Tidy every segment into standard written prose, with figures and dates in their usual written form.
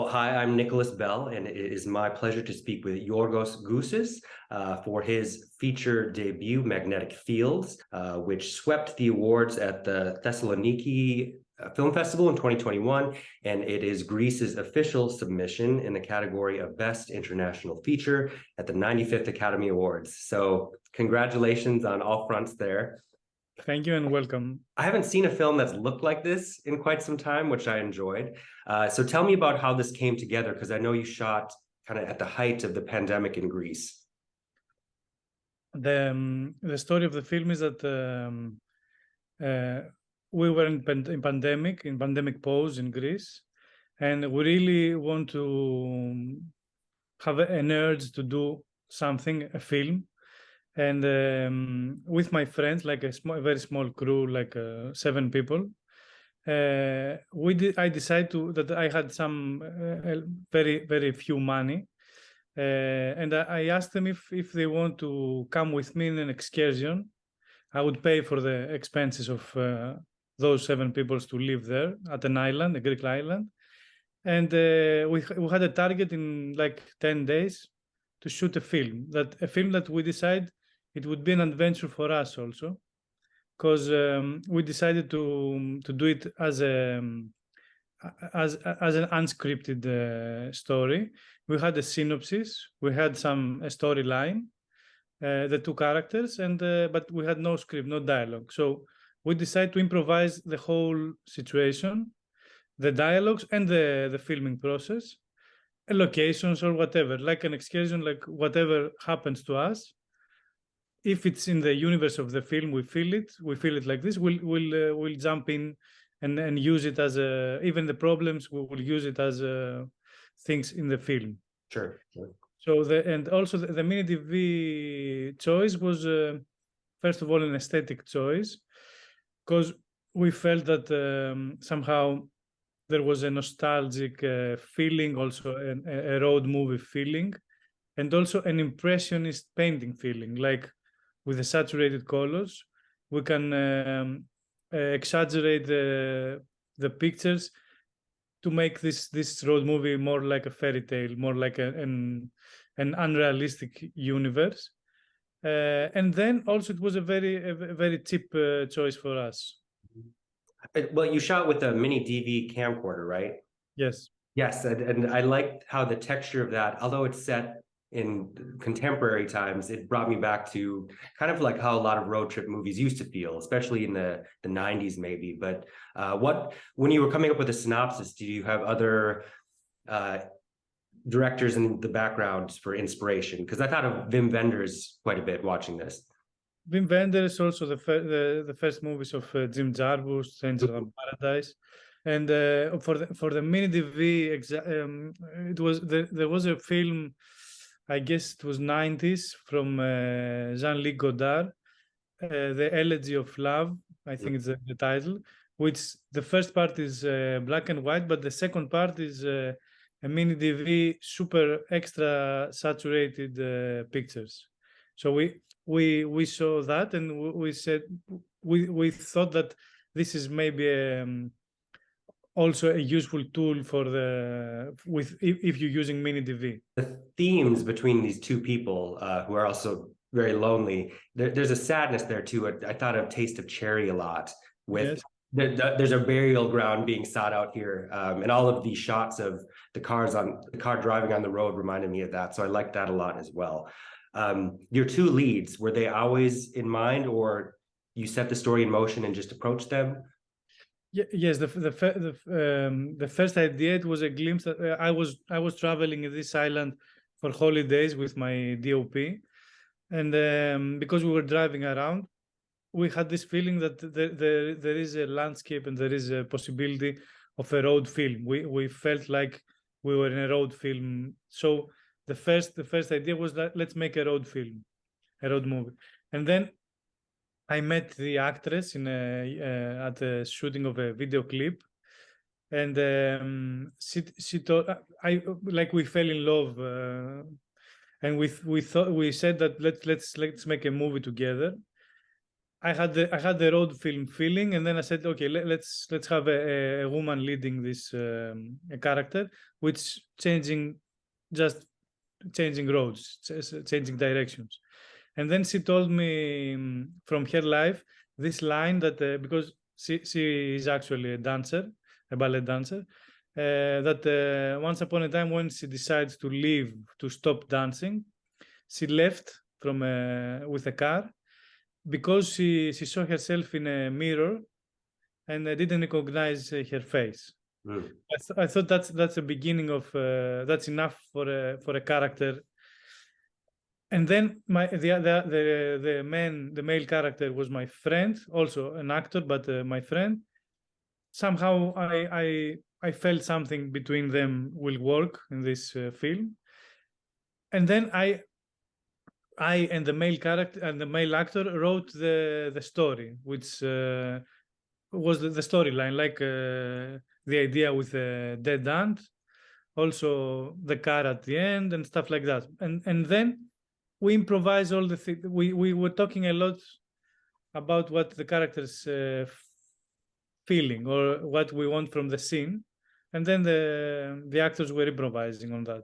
Hi, I'm Nicholas Bell, and it is my pleasure to speak with Yorgos Gousis for his feature debut, Magnetic Fields, which swept the awards at the Thessaloniki Film Festival in 2021, and it is Greece's official submission in the category of Best International Feature at the 95th Academy Awards. So congratulations on all fronts there. Thank you and welcome. I haven't seen a film that's looked like this in quite some time, which I enjoyed. So tell me about how this came together, because I know you shot kind of at the height of the pandemic in Greece. The story of the film is that we were in pandemic pause in Greece, and we really want to have an urge to do something, a film. And with my friends, like a very small crew, like 7 people, I decided that I had some very few money, and I asked them if they want to come with me in an excursion. I would pay for the expenses of those 7 people to live there at an island, a Greek island, and we had a target in like 10 days to shoot a film that we decide it would be an adventure for us also, because we decided to do it as an unscripted story. We had a synopsis, we had a storyline, the 2 characters, and but we had no script, no dialogue. So we decided to improvise the whole situation, the dialogues and the filming process, locations or whatever, like an excursion, like whatever happens to us. If it's in the universe of the film, we feel it like this. We'll jump in and use it as even the problems, we will use it as things in the film. Sure. So the mini DV choice was first of all an aesthetic choice, because we felt that somehow there was a nostalgic feeling, also a road movie feeling, and also an impressionist painting feeling, like with the saturated colors, we can exaggerate the pictures to make this road movie more like a fairy tale, more like an unrealistic universe. And then also it was a very cheap choice for us. Well, you shot with a mini DV camcorder, right? Yes. Yes, and I liked how the texture of that, although it's set in contemporary times, it brought me back to kind of like how a lot of road trip movies used to feel, especially in the 90s maybe. But when you were coming up with a synopsis, do you have other directors in the background for inspiration? Because I thought of Wim Wenders quite a bit watching this. Wim Wenders, also the first movies of Jim Jarmusch, Strangers in Paradise. And for the mini DV, it was there was a film, I guess it was 90s, from Jean-Luc Godard, The Elegy of Love, I think it's the title, which the first part is black and white, but the second part is a mini DV, super extra saturated pictures. So we saw that, and we said we thought that this is maybe also a useful tool for if you're using mini DV. The themes between these 2 people who are also very lonely, there's a sadness there too. I thought of Taste of Cherry a lot, with there's a burial ground being sought out here, and all of these shots of the car driving on the road reminded me of that. So I liked that a lot as well. Your 2 leads, were they always in mind, or you set the story in motion and just approached them? Yes, the first idea, it was a glimpse that I was traveling in this island for holidays with my DOP, and because we were driving around, we had this feeling that there is a landscape and there is a possibility of a road film. We felt like we were in a road film. So the first idea was that let's make a road film, a road movie, and then I met the actress at the shooting of a video clip, and she told we fell in love, and we said that let's make a movie together. I had the road film feeling, and then I said, okay, let's have a woman leading this a character, which just changing roads, changing directions. And then she told me from her life this line that because she is actually a dancer, a ballet dancer, that once upon a time when she decides to leave, to stop dancing, she left from with a car because she saw herself in a mirror and didn't recognize her face. Mm. I thought that's the beginning of that's enough for a character. And then the male character was my friend, also an actor, but my friend. Somehow I felt something between them will work in this film. And then I and the male character and the male actor wrote the story, which was the storyline, like the idea with the dead aunt, also the car at the end and stuff like that. And then we improvise all the things. We were talking a lot about what the characters feeling or what we want from the scene, and then the actors were improvising on that.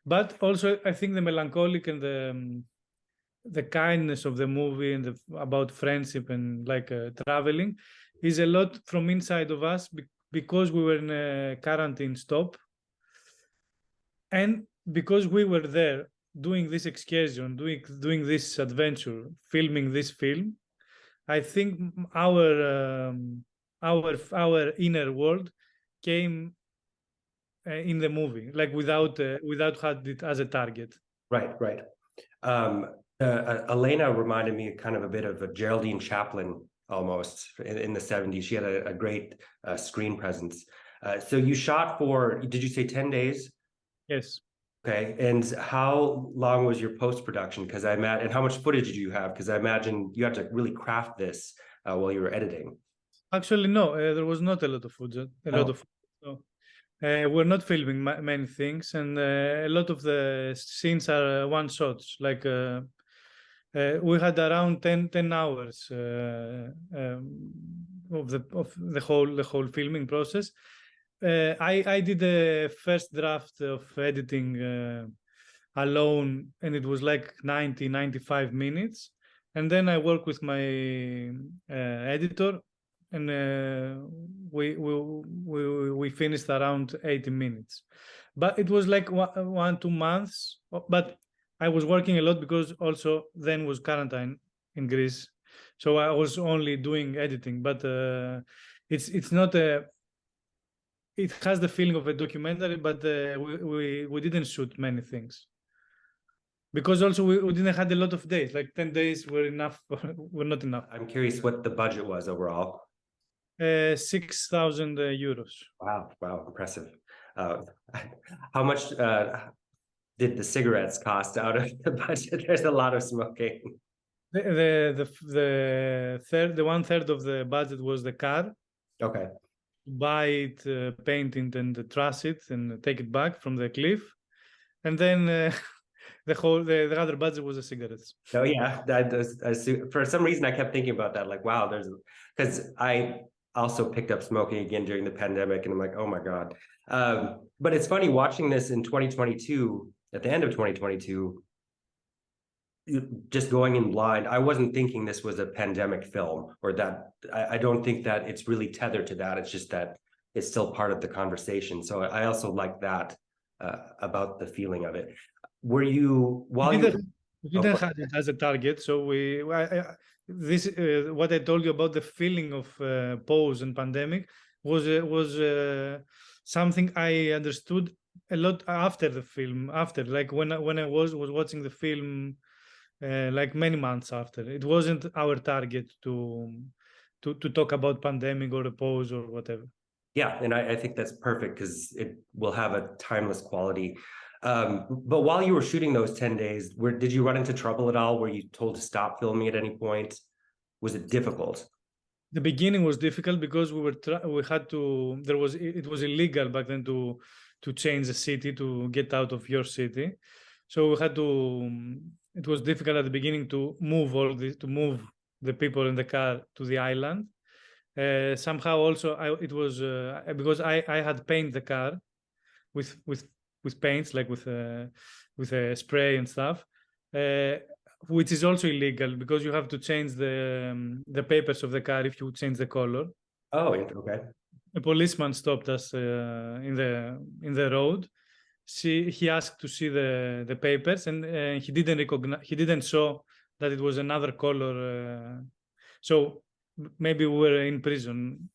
But also, I think the melancholic and the kindness of the movie and about friendship and like traveling is a lot from inside of us because we were in a quarantine stop, and because we were there doing this excursion, doing this adventure, filming this film. I think our inner world came in the movie, like without had it as a target. Right. Elena reminded me kind of a bit of a Geraldine Chaplin almost in the 70s. She had a great screen presence. So you shot for, did you say 10 days? Yes. Okay. And how long was your post-production? Because I imagine, and how much footage did you have? Because I imagine you had to really craft this while you were editing. Actually, no, there was not a lot of footage. So, we're not filming many things, and a lot of the scenes are one shots. Like we had around 10 hours of the whole filming process. I did the first draft of editing alone, and it was like 95 minutes. And then I worked with my editor, and we finished around 80 minutes. But it was like 2 months. But I was working a lot because also then was quarantine in Greece, so I was only doing editing. But it's not a. It has the feeling of a documentary, but we didn't shoot many things because also we didn't have a lot of days. Like 10 days were enough. Were not enough. I'm curious what the budget was overall. 6,000 euros. Wow, impressive. How much did the cigarettes cost out of the budget? There's a lot of smoking. The 1/3 of the budget was the car. Okay. Buy it, paint it, and trash it, and take it back from the cliff, and then the other budget was the cigarettes. Oh yeah, for some reason I kept thinking about that. Like, wow, because I also picked up smoking again during the pandemic, and I'm like, oh my god. But it's funny watching this in 2022, at the end of 2022, just going in blind. I wasn't thinking this was a pandemic film, or that I don't think that it's really tethered to that. It's just that it's still part of the conversation. So I also like that about the feeling of it. Were you we didn't have it as a target, so this what I told you about the feeling of pause and pandemic was something I understood a lot after the film. After, like when I was watching the film, like many months after, it wasn't our target to talk about pandemic or a pause or whatever. Yeah, and I think that's perfect because it will have a timeless quality. But while you were shooting those 10 days, did you run into trouble at all? Were you told to stop filming at any point? Was it difficult? The beginning was difficult because it was illegal back then to change the city, to get out of your city. So we had to, it was difficult at the beginning to move the people in the car to the island. Somehow also it was because I had painted the car with paints, like with a spray and stuff, which is also illegal because you have to change the papers of the car if you change the color. Oh, okay. A policeman stopped us in the road. He asked to see the papers, and he didn't recognize. He didn't show that it was another color. So maybe we were in prison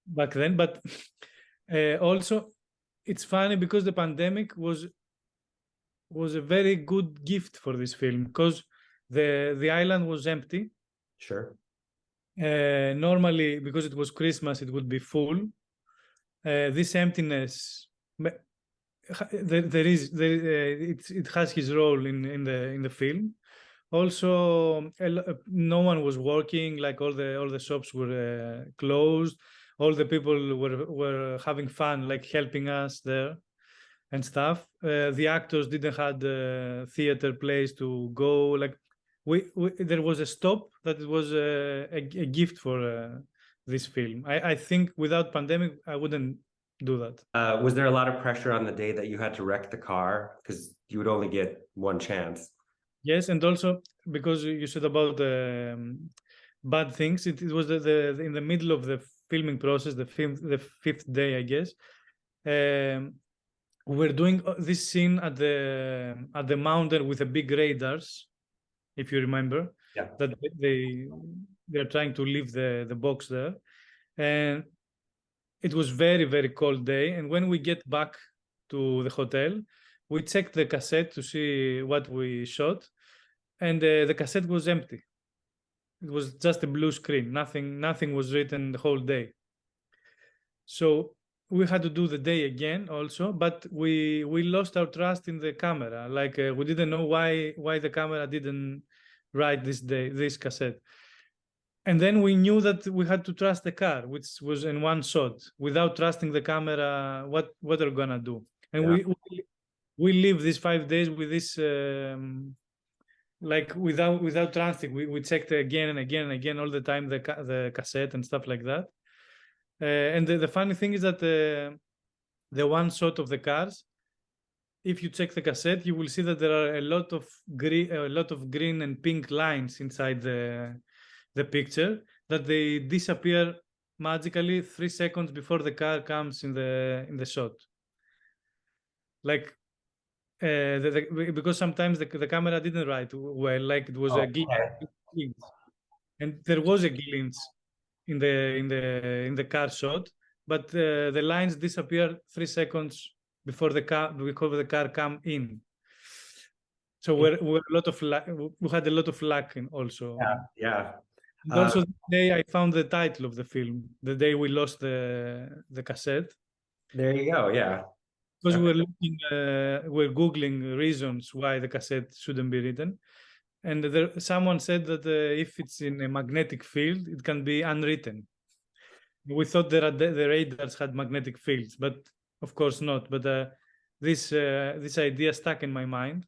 back then. But also, it's funny because the pandemic was a very good gift for this film, because the island was empty. Sure. Normally, because it was Christmas, it would be full. This emptiness, it has his role in the film. Also, no one was working. Like all the shops were closed. All the people were having fun, like helping us there and stuff. The actors didn't have the theater place to go. Like there was a stop that it was a gift for this film. I think without pandemic, I wouldn't do that. Was there a lot of pressure on the day that you had to wreck the car because you would only get one chance? Yes, and also because you said about bad things, it was in the middle of the filming process, the fifth day, I guess. We were doing this scene at the mountain with the big radars, if you remember. Yeah. That they're trying to leave the box there, and it was very, very cold day. And when we get back to the hotel, we checked the cassette to see what we shot, and the cassette was empty. It was just a blue screen. Nothing was written the whole day. So we had to do the day again also, but we lost our trust in the camera. Like we didn't know why the camera didn't write this cassette. And then we knew that we had to trust the car, which was in one shot. Without trusting the camera, what are we gonna do? And Yeah. we live these 5 days with this like without trusting. We checked again and again and again all the time the cassette and stuff like that. And the funny thing is that the one shot of the cars, if you check the cassette, you will see that there are a lot of green and pink lines inside the picture, that they disappear magically 3 seconds before the car comes in the shot. Like because sometimes the camera didn't write well, like it was a glitch, and there was a glitch in the car shot, but the lines disappeared 3 seconds before the car come in. So we had a lot of luck also. Yeah. And also the day I found the title of the film, the day we lost the cassette. There you go. Yeah. Because we're Googling reasons why the cassette shouldn't be written. And someone said that if it's in a magnetic field, it can be unwritten. We thought that the radars had magnetic fields, but of course not. But this idea stuck in my mind.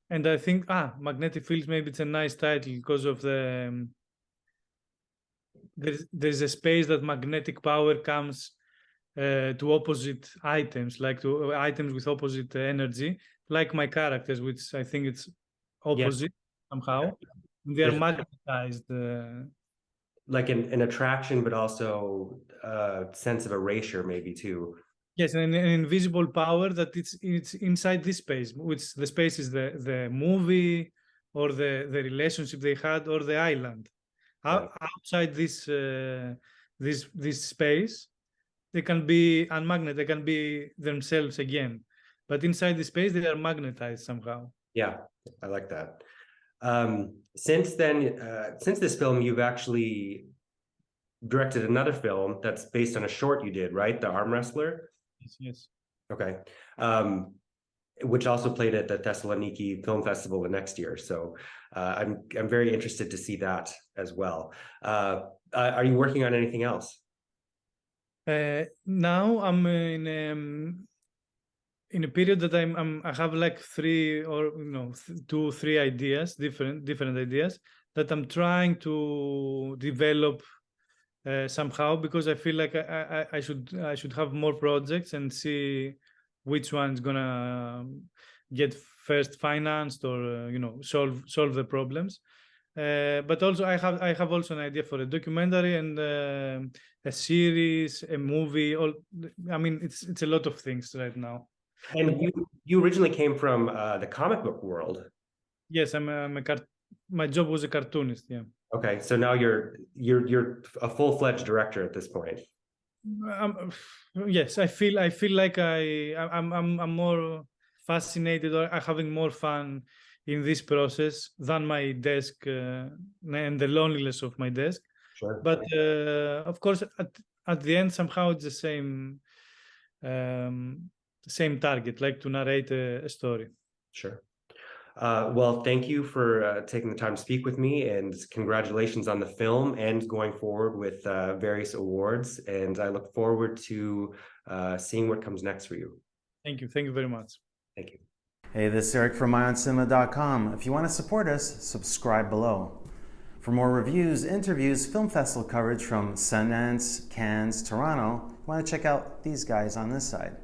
And I think, magnetic fields, maybe it's a nice title because of there's a space that magnetic power comes to opposite items, like to items with opposite energy, like my characters, which I think it's opposite somehow. They are magnetized. Like an attraction, but also a sense of erasure, maybe too. Yes, and an invisible power that it's inside this space, which the space is the movie or the relationship they had or the island. Right. Outside this space, they can be unmagnetic. They can be themselves again, but inside the space they are magnetized somehow. Yeah, I like that. Since this film, you've actually directed another film that's based on a short you did, right? The Arm Wrestler. Yes. Okay. Which also played at the Thessaloniki Film Festival the next year. So I'm very interested to see that as well. Are you working on anything else? Now I'm in a period that I have like 3 or 2-3 ideas, different ideas that I'm trying to develop somehow, because I feel like I should have more projects and see which one's gonna get first financed, or solve the problems. But also I have also an idea for a documentary and a series, a movie. I mean, it's a lot of things right now. And you originally came from the comic book world. Yes, my job was a cartoonist. Yeah. Okay, so now you're a full-fledged director at this point. Yes, I feel like I'm more fascinated, or I'm having more fun in this process than my desk and the loneliness of my desk. Sure. But of course, at the end, somehow it's the same target, like to narrate a story. Sure. Well, thank you for taking the time to speak with me, and congratulations on the film and going forward with various awards. And I look forward to seeing what comes next for you. Thank you. Thank you very much. Thank you. Hey, this is Eric from IONCINEMA.com. If you want to support us, subscribe below. For more reviews, interviews, film festival coverage from Sundance, Cannes, Toronto, you want to check out these guys on this side.